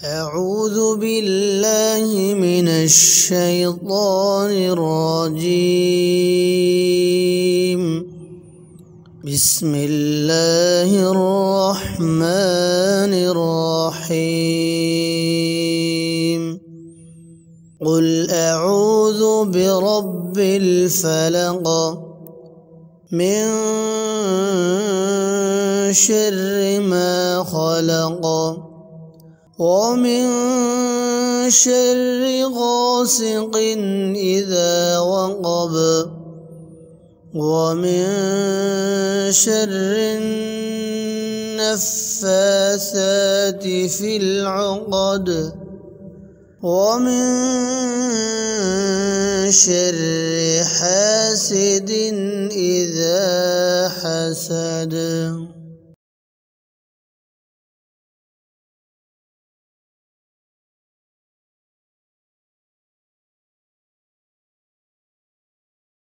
أعوذ بالله من الشيطان الرجيم. بسم الله الرحمن الرحيم. قل أعوذ برب الفلق من شر ما خلق ومن شر غاسق إذا وقب ومن شر النفاثات في العقد ومن شر حاسد إذا حسد.